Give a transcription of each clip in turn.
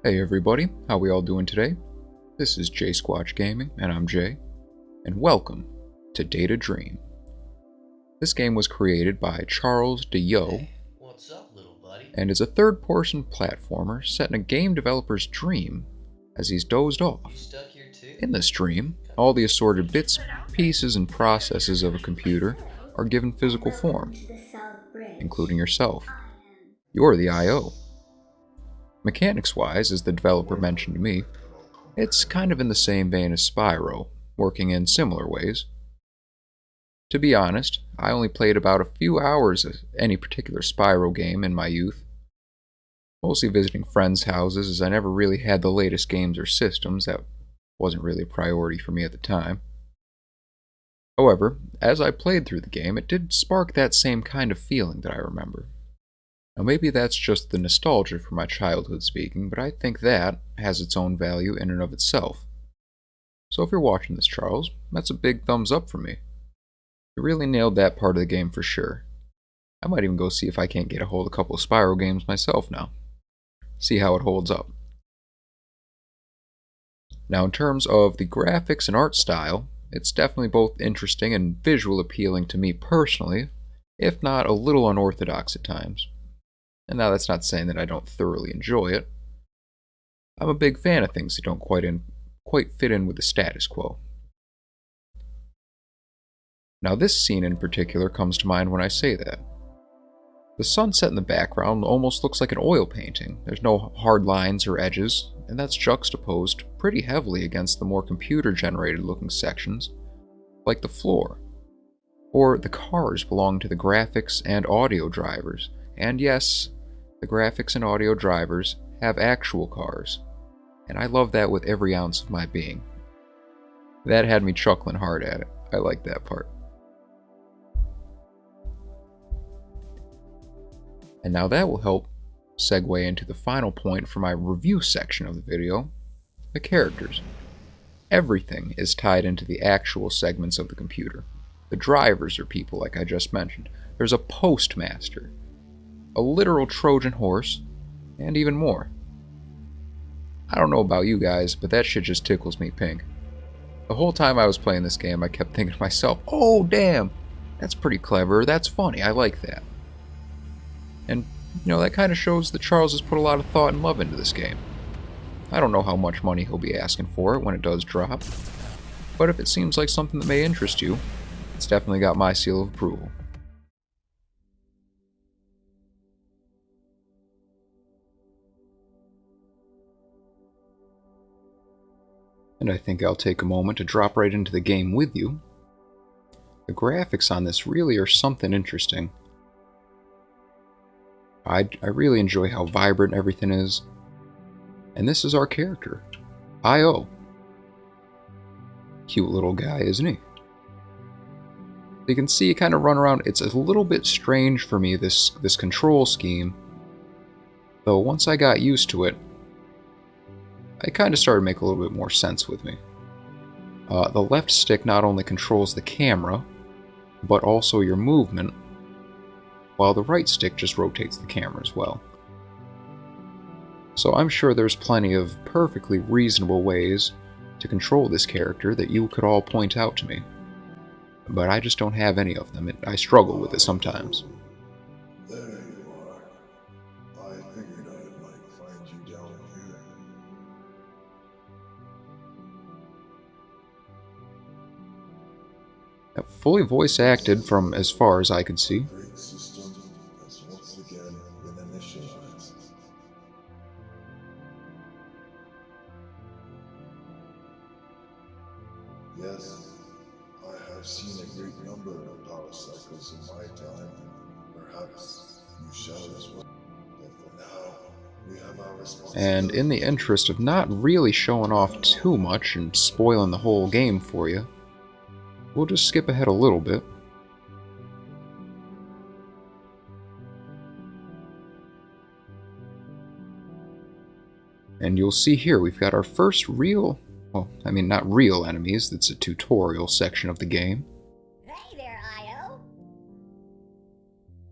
Hey everybody, how we all doing today? This is JaySquatch Gaming, and I'm Jay, and welcome to Data Dream. This game was created by Charles De Yoe, Hey, what's up, little buddy? and is a third-person platformer set in a game developer's dream as he's dozed You off. stuck here too? In this dream, all the assorted bits, pieces, and processes of a computer are given physical form, including yourself. You're the I.O. Mechanics-wise, as the developer mentioned to me, it's kind of in the same vein as Spyro, working in similar ways. To be honest, I only played about a few hours of any particular Spyro game in my youth, mostly visiting friends' houses as I never really had the latest games or systems. That wasn't really a priority for me at the time. However, as I played through the game, it did spark that same kind of feeling that I remember. Now maybe that's just the nostalgia for my childhood speaking, but I think that has its own value in and of itself. So if you're watching this, Charles, that's a big thumbs up from me. You really nailed that part of the game for sure. I might even go see if I can't get a hold of a couple of Spyro games myself now. See how it holds up. Now in terms of the graphics and art style, it's definitely both interesting and visual appealing to me personally, if not a little unorthodox at times. And now that's not saying that I don't thoroughly enjoy it. I'm a big fan of things that don't quite fit in with the status quo. Now this scene in particular comes to mind when I say that. The sunset in the background almost looks like an oil painting. There's no hard lines or edges, and that's juxtaposed pretty heavily against the more computer-generated looking sections, like the floor, or the cars belong to the graphics and audio drivers. And yes, the graphics and audio drivers have actual cars, and I love that with every ounce of my being. That had me chuckling hard at it. I like that part. And now that will help segue into the final point for my review section of the video, the characters. Everything is tied into the actual segments of the computer. The drivers are people like I just mentioned. There's a postmaster, a literal Trojan horse, and even more. I don't know about you guys, but that shit just tickles me pink. The whole time I was playing this game, I kept thinking to myself, oh damn, that's pretty clever, that's funny, I like that. And, that kind of shows that Charles has put a lot of thought and love into this game. I don't know how much money he'll be asking for it when it does drop, but if it seems like something that may interest you, it's definitely got my seal of approval. And I think I'll take a moment to drop right into the game with you. The graphics on this really are something interesting. I really enjoy how vibrant everything is. And this is our character, I.O. Cute little guy, isn't he? You can see it kind of run around. It's a little bit strange for me, this control scheme. Though once I got used to it, it kind of started to make a little bit more sense with me. The left stick not only controls the camera, but also your movement, while the right stick just rotates the camera as well. So I'm sure there's plenty of perfectly reasonable ways to control this character that you could all point out to me. But I just don't have any of them. I struggle with it sometimes. There you are. I figured I might find you down here. Fully voice acted from as far as I could see. The great system has once again been initialized. Yes, I have seen a great number of power cycles in my time. Perhaps you shall as well. But for now, we have our responsibility. And in the interest of not really showing off too much and spoiling the whole game for you, we'll just skip ahead a little bit. And you'll see here we've got our first real, well, I mean not real enemies, it's a tutorial section of the game. Hey there, I.O.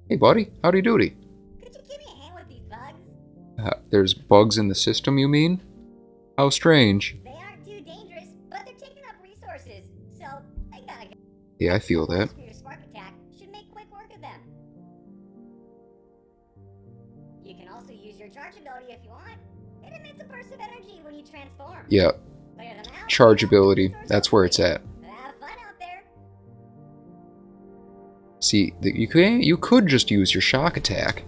Hey buddy, howdy doody. Could you give me a hand with these bugs? There's bugs in the system, you mean? How strange. They aren't too dangerous, but they're taking up resources, so they gotta go. Yeah, I feel that. For your spark attack should make quick work of them. You can also use your charge ability if you want. It emits a burst of energy when you transform. Yeah, Clear them out, charge ability, that's where it's at. Have fun out there. See, you could just use your shock attack.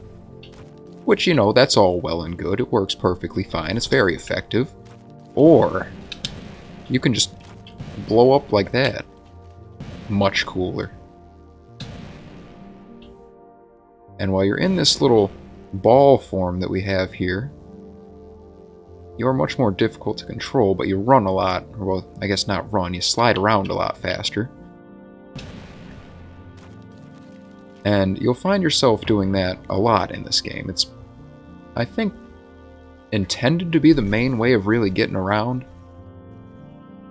Which, you know, that's all well and good. It works perfectly fine. It's very effective. Or, you can just blow up like that. Much cooler. And while you're in this little ball form that we have here, you're much more difficult to control, but you run a lot. Or, well, I guess not run. You slide around a lot faster. And you'll find yourself doing that a lot in this game. It's, I think, intended to be the main way of really getting around.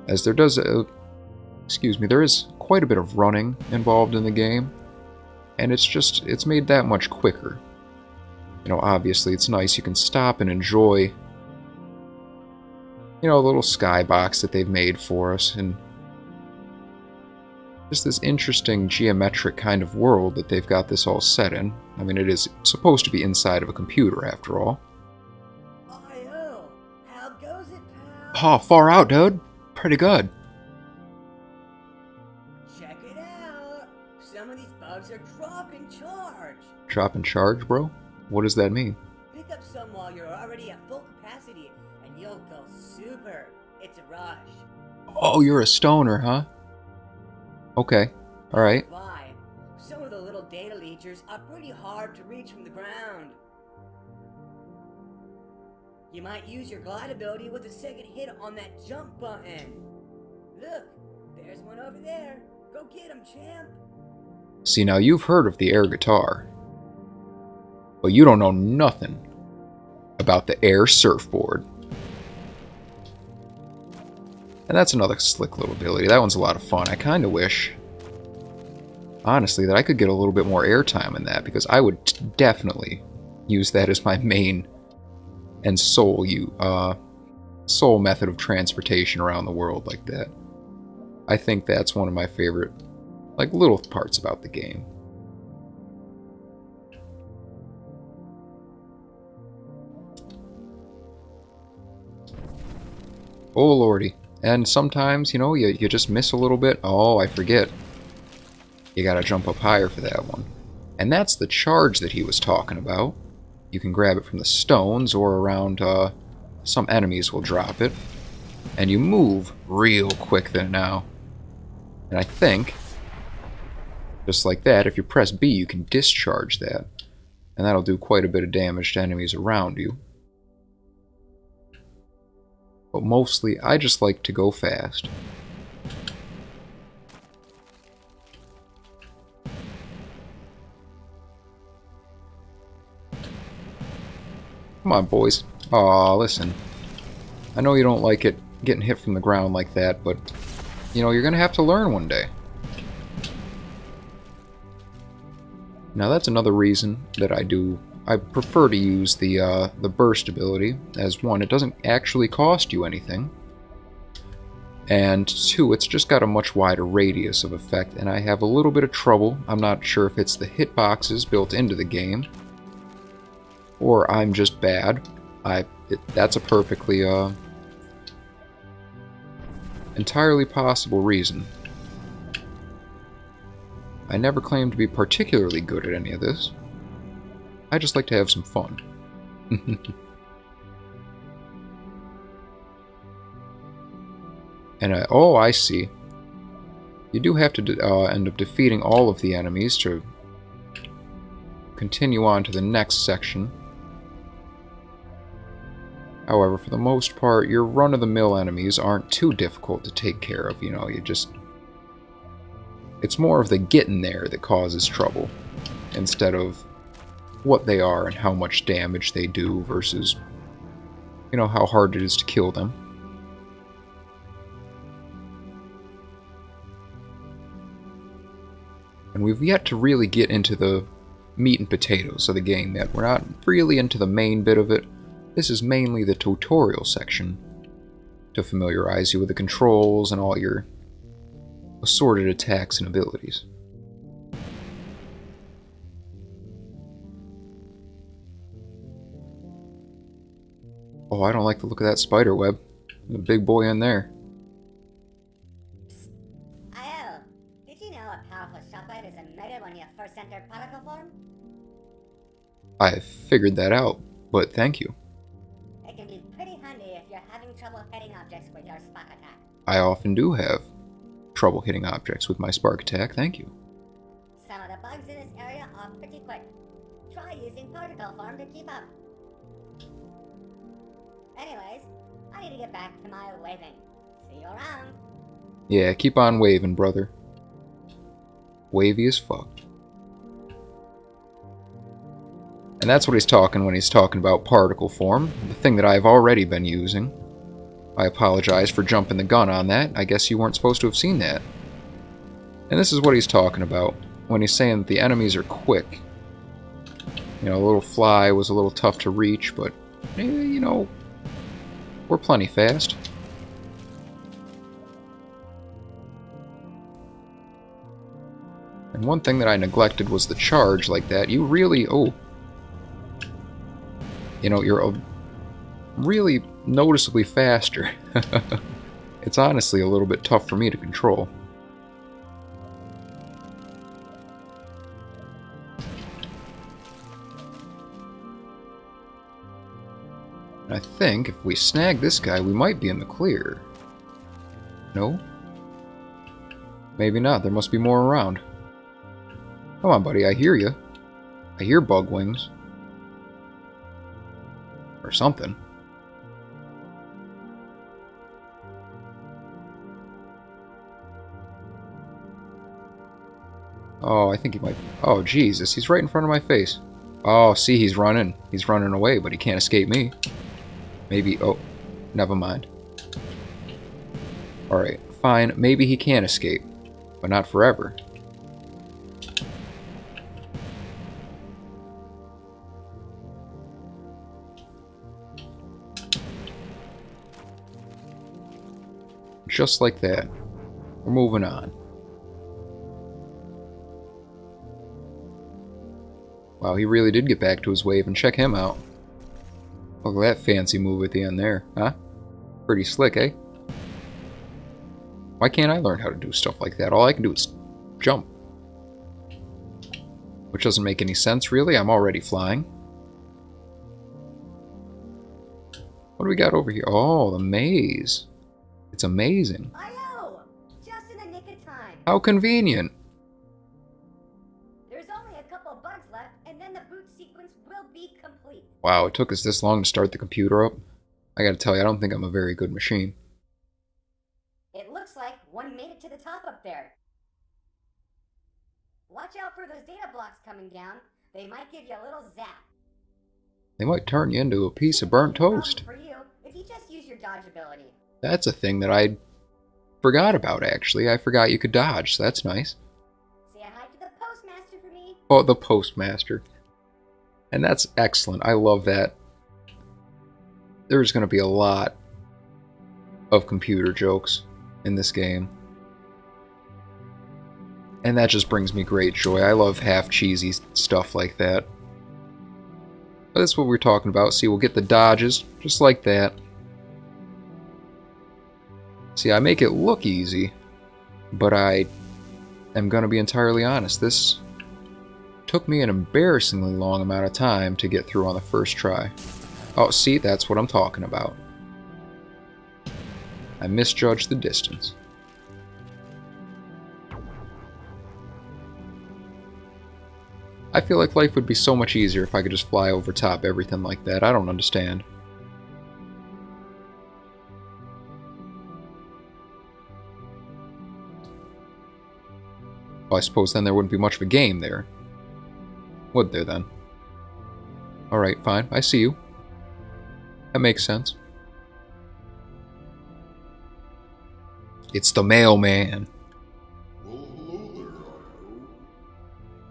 As there there is quite a bit of running involved in the game. And it's made that much quicker. You know, obviously it's nice you can stop and enjoy, you know, a little skybox that they've made for us, and just this interesting geometric kind of world that they've got this all set in. I mean, it is supposed to be inside of a computer, after all. I.O. How goes it, pal? Oh, far out, dude. Pretty good. Check it out. Some of these bugs are dropping charge. Drop in charge, bro? What does that mean? Pick up some while you're already at full capacity, and you'll go super. It's a rush. Oh, you're a stoner, huh? Okay. Alright. Why? Some of the little data leechers are pretty hard to reach from the ground. You might use your glide ability with a second hit on that jump button. Look, there's one over there. Go get him, champ. See, now you've heard of the air guitar. But you don't know nothing about the air surfboard. And that's another slick little ability. That one's a lot of fun. I kind of wish, honestly, that I could get a little bit more airtime in that, because I would definitely use that as my main and sole method of transportation around the world like that. I think that's one of my favorite, like, little parts about the game. Oh lordy. And sometimes, you know, you just miss a little bit. Oh, I forget. You gotta jump up higher for that one. And that's the charge that he was talking about. You can grab it from the stones, or around, some enemies will drop it. And you move real quick then now. And I think, just like that, if you press B, you can discharge that. And that'll do quite a bit of damage to enemies around you. But mostly, I just like to go fast. Come on, boys. Aw, listen. I know you don't like it getting hit from the ground like that, but, you know, you're gonna have to learn one day. Now, that's another reason that I prefer to use the burst ability. As one, it doesn't actually cost you anything. And two, it's just got a much wider radius of effect, and I have a little bit of trouble. I'm not sure if it's the hitboxes built into the game, or I'm just bad. That's a perfectly entirely possible reason. I never claimed to be particularly good at any of this. I just like to have some fun. And oh, I see. You do have to end up defeating all of the enemies to continue on to the next section. However, for the most part, your run-of-the-mill enemies aren't too difficult to take care of. You know, it's more of the getting there that causes trouble, instead of what they are and how much damage they do versus, you know, how hard it is to kill them. And we've yet to really get into the meat and potatoes of the game yet. We're not really into the main bit of it. This is mainly the tutorial section to familiarize you with the controls and all your assorted attacks and abilities. Oh, I don't like the look of that spider web. There's a big boy in there. Oh, did you know a powerful shockwave is emitted when you first enter particle form? I figured that out, but thank you. It can be pretty handy if you're having trouble hitting objects with your spark attack. I often do have trouble hitting objects with my spark attack, thank you. Some of the bugs in this area are pretty quick. Try using particle form to keep up. Anyways, I need to get back to my waving. See you around. Yeah, keep on waving, brother. Wavy as fuck. And that's what he's talking when he's talking about particle form, the thing that I've already been using. I apologize for jumping the gun on that. I guess you weren't supposed to have seen that. And this is what he's talking about when he's saying that the enemies are quick. You know, a little fly was a little tough to reach, but, you know, we're plenty fast. And one thing that I neglected was the charge like that. You really, you know, you're really noticeably faster. It's honestly a little bit tough for me to control. I think if we snag this guy, we might be in the clear. No? Maybe not. There must be more around. Come on, buddy. I hear you. I hear bug wings. Or something. Oh, I think he might... Oh, Jesus. He's right in front of my face. Oh, see, he's running. He's running away, but he can't escape me. Maybe... Oh, never mind. Alright, fine. Maybe he can escape. But not forever. Just like that. We're moving on. Wow, he really did get back to his wave, and check him out. Look at that fancy move at the end there, huh? Pretty slick, eh? Why can't I learn how to do stuff like that? All I can do is jump. Which doesn't make any sense, really. I'm already flying. What do we got over here? Oh, the maze. It's amazing. Ayo! Just in the nick of time. How convenient. There's only a couple bugs left, and then the boot sequence will be complete. Wow, it took us this long to start the computer up. I gotta tell you, I don't think I'm a very good machine. It looks like one made it to the top up there. Watch out for those data blocks coming down. They might give you a little zap. They might turn you into a piece of burnt toast. For you, if you just use your dodge ability. That's a thing that I forgot about, actually. I forgot you could dodge, so that's nice. Say hi to the postmaster for me. Oh, the postmaster. And that's excellent. I love that. There's going to be a lot of computer jokes in this game. And that just brings me great joy. I love half-cheesy stuff like that. But that's what we're talking about. See, we'll get the dodges, just like that. See, I make it look easy, but I am going to be entirely honest. This took me an embarrassingly long amount of time to get through on the first try. Oh, see, that's what I'm talking about. I misjudged the distance. I feel like life would be so much easier if I could just fly over top everything like that. I don't understand. Well, I suppose then there wouldn't be much of a game there. Would there then? Alright, fine. I see you. That makes sense. It's the mailman. Well, hello there, Io.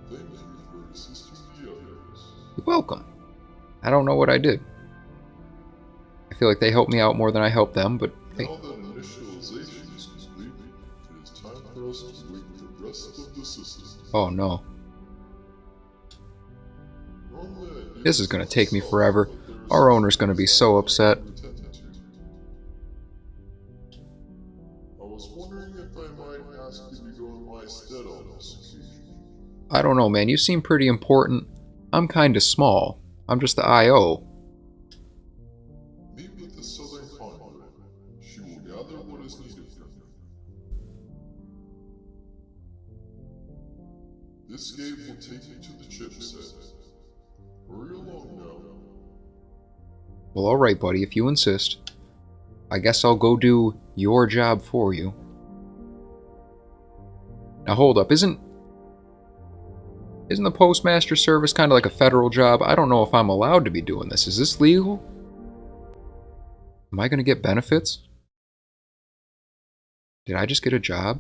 Thank you for assisting the others. You're welcome. I don't know what I did. feel like they help me out more than I help them, but hey. Now that initialization is complete, it is time for us to wake the rest of the system. Oh no. Normally I do This is gonna this take me myself, forever. but there is Our something owner's gonna be else so I upset. need to attend to. I was wondering if I might ask you to go in my stead on this occasion. I don't know, man. You seem pretty important. I'm kinda small. I'm just the I.O. Meet with the Southern Conduit. She will gather what is needed from you. This gate will take you to the chipset. Hurry along now. Well, alright, buddy, if you insist. I guess I'll go do your job for you. Now hold up, isn't the postmaster service kind of like a federal job? I don't know if I'm allowed to be doing this. Is this legal? Am I going to get benefits? Did I just get a job?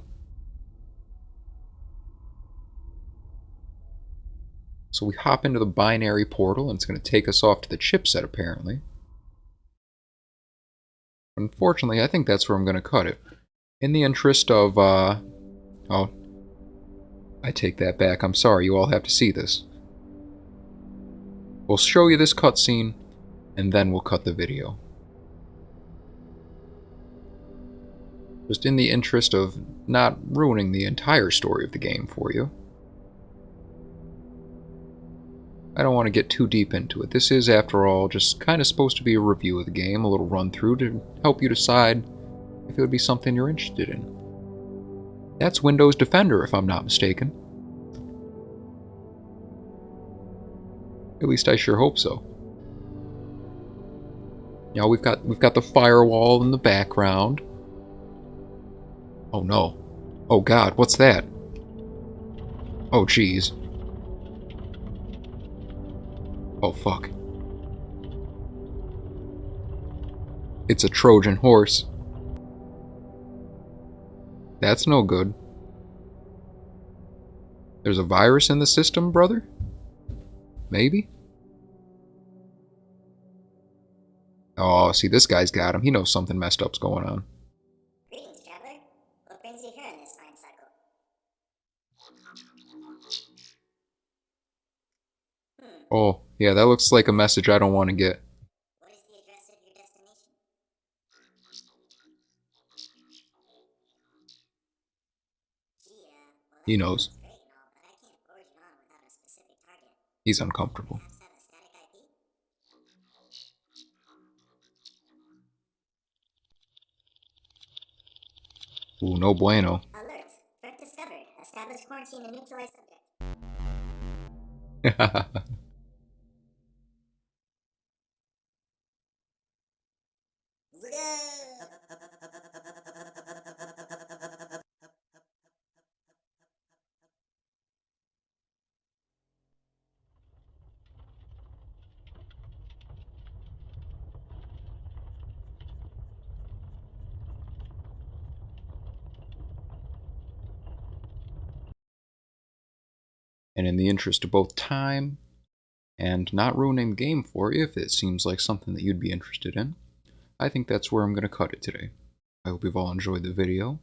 So we hop into the binary portal and it's going to take us off to the chipset apparently. Unfortunately, I think that's where I'm going to cut it. In the interest of, oh, I take that back. I'm sorry, you all have to see this. We'll show you this cutscene, and then we'll cut the video. Just in the interest of not ruining the entire story of the game for you. I don't want to get too deep into it. This is, after all, just kind of supposed to be a review of the game, a little run-through to help you decide if it would be something you're interested in. That's Windows Defender, if I'm not mistaken. At least I sure hope so. You know, we've got the firewall in the background. Oh no. Oh god, what's that? Oh jeez. Oh fuck. It's a Trojan horse. That's no good. There's a virus in the system, brother? Maybe? Oh, see, this guy's got him. He knows something messed up's going on. Greetings, traveler. What brings you here in this fine cycle? Oh, yeah, that looks like a message I don't want to get. What is the address of your destination? Gee, well, He that knows. sounds great and all, but I can't forward you on without a specific target. He's uncomfortable. Perhaps have a static IP? Ooh, no bueno. Alert. Threat discovered. Establish quarantine and neutralize subject. And in the interest of both time and not ruining the game for you, if it seems like something that you'd be interested in, I think that's where I'm going to cut it today. I hope you've all enjoyed the video.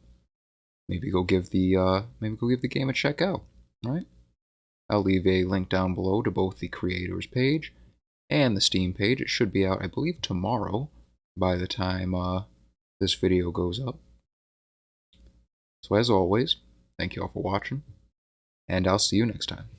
Maybe go give the game a check out. All right? I'll leave a link down below to both the creators page and the Steam page. It should be out, I believe, tomorrow by the time this video goes up. So as always, thank you all for watching, and I'll see you next time.